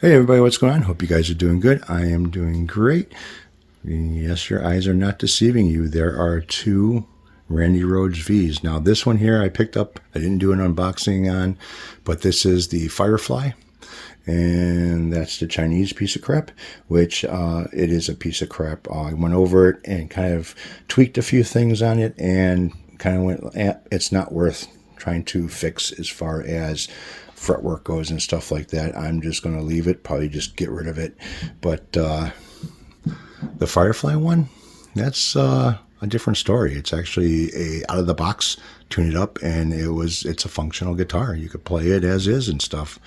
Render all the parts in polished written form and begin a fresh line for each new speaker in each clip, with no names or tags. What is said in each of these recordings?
Hey everybody, what's going on? Hope you guys are doing good. I am doing great. Yes, your eyes are not deceiving you. There are two Randy Rhoads V's. Now this one here I picked up, I didn't do an unboxing on, but this is the Firefly. And that's the Chinese piece of crap, which it is a piece of crap. I went over it and kind of tweaked a few things on it and kind of went, it's not worth trying to fix as far as fretwork goes and stuff like that. I'm just going to leave it, probably just get rid of it. But the Firefly one, that's a different story. It's actually a out of the box, tune it up, and it's a functional guitar. You could play it as is and stuff.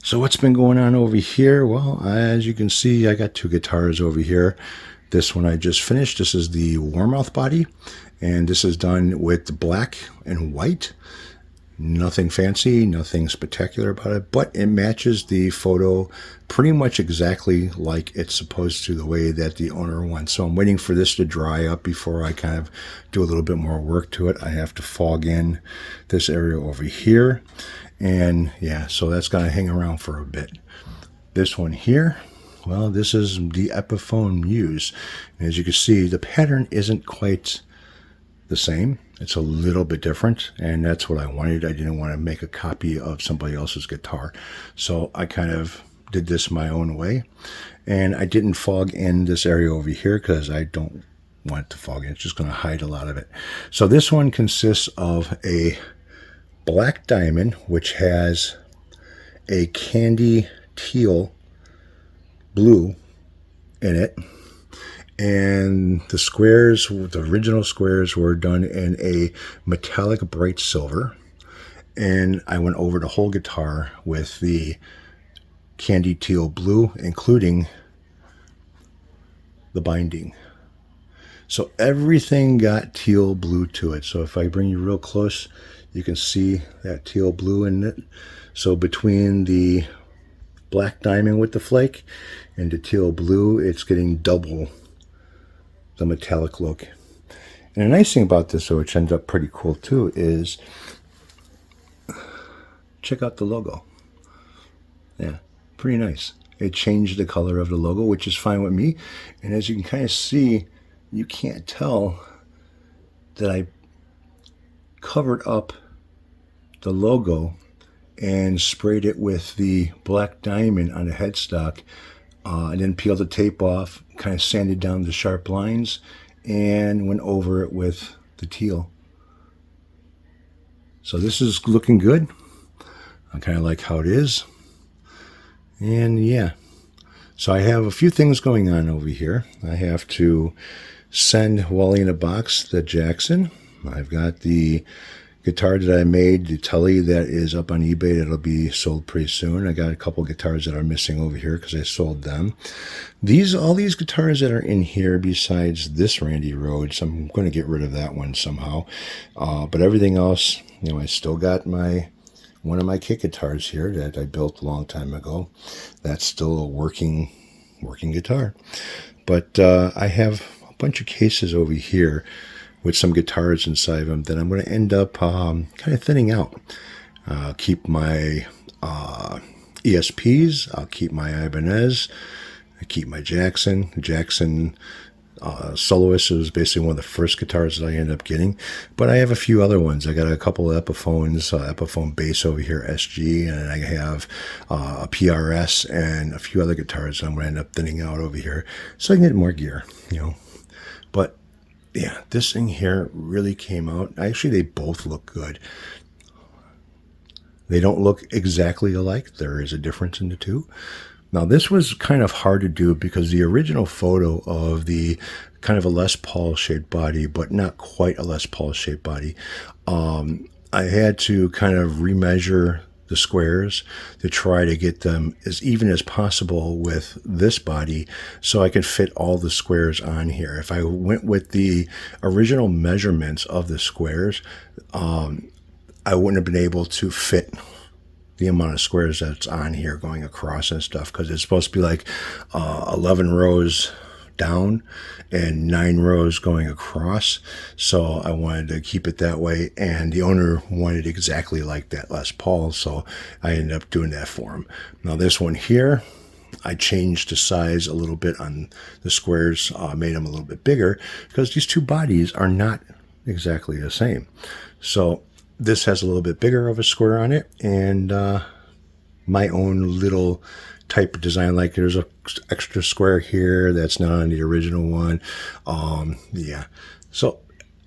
So what's been going on over here? Well, as you can see, I got two guitars over here. This one I just finished. This is the Warmoth body, and this is done with black and white. Nothing fancy, nothing spectacular about it, but it matches the photo pretty much exactly like it's supposed to, the way that the owner wants. So I'm waiting for this to dry up before I kind of do a little bit more work to it. I have to fog in this area over here. And yeah, so that's going to hang around for a bit. This one here, well, this is the Epiphone Muse. And as you can see, the pattern isn't quite the same. It's a little bit different, and that's what I wanted. I didn't want to make a copy of somebody else's guitar. So I kind of did this my own way. And I didn't fog in this area over here because I don't want it to fog in. It's just going to hide a lot of it. So this one consists of a black diamond, which has a candy teal blue in it. And the squares, the original squares, were done in a metallic bright silver. And I went over the whole guitar with the candy teal blue, including the binding. So everything got teal blue to it. So if I bring you real close, you can see that teal blue in it. So between the black diamond with the flake and the teal blue, it's getting double the metallic look. And the nice thing about this, which ends up pretty cool too, is check out the logo. Yeah, pretty nice. It changed the color of the logo, which is fine with me. And as you can kind of see, you can't tell that I covered up the logo and sprayed it with the black diamond on the headstock. And then peeled the tape off, kind of sanded down the sharp lines, and went over it with the teal. So this is looking good. I kind of like how it is. And yeah, so I have a few things going on over here. I have to send Wally in a box the Jackson. I've got the guitar that I made, the Tully, that is up on eBay. That'll be sold pretty soon. I got a couple guitars that are missing over here because I sold them. All these guitars that are in here, besides this Randy Rhoads, I'm going to get rid of that one somehow. But everything else, I still got one of my kit guitars here that I built a long time ago. That's still a working guitar. But I have a bunch of cases over here with some guitars inside of them that I'm going to end up kind of thinning out. I'll keep my ESPs, I'll keep my Ibanez, I keep my Jackson. The Jackson Soloist was basically one of the first guitars that I ended up getting. But I have a few other ones. I got a couple of Epiphones, Epiphone bass over here, SG, and I have a PRS and a few other guitars that I'm going to end up thinning out over here so I can get more gear, But yeah, this thing here really came out. Actually, they both look good. They don't look exactly alike. There is a difference in the two. Now, this was kind of hard to do because the original photo of the kind of a Les Paul shaped body, but not quite a Les Paul shaped body, I had to kind of remeasure the squares to try to get them as even as possible with this body so I could fit all the squares on here. If I went with the original measurements of the squares, I wouldn't have been able to fit the amount of squares that's on here going across and stuff, because it's supposed to be like 11 rows down and 9 rows going across. So I wanted to keep it that way, and the owner wanted exactly like that Les Paul, so I ended up doing that for him. Now this one here, I changed the size a little bit on the squares, made them a little bit bigger, because these two bodies are not exactly the same. So this has a little bit bigger of a square on it, and my own little type of design, like there's a extra square here that's not on the original one. Yeah, so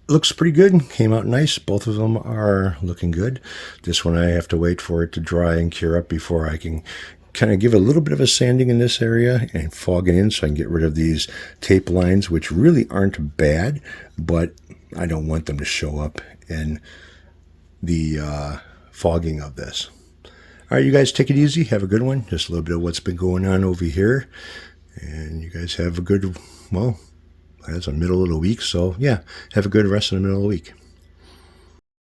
looks pretty good, came out nice. Both of them are looking good. This one I have to wait for it to dry and cure up before I can kind of give a little bit of a sanding in this area and fog it in, so I can get rid of these tape lines, which really aren't bad, but I don't want them to show up in the fogging of this. All right, you guys take it easy. Have a good one. Just a little bit of what's been going on over here. And you guys have a good, well, that's the middle of the week. So, yeah, have a good rest of the middle of the week.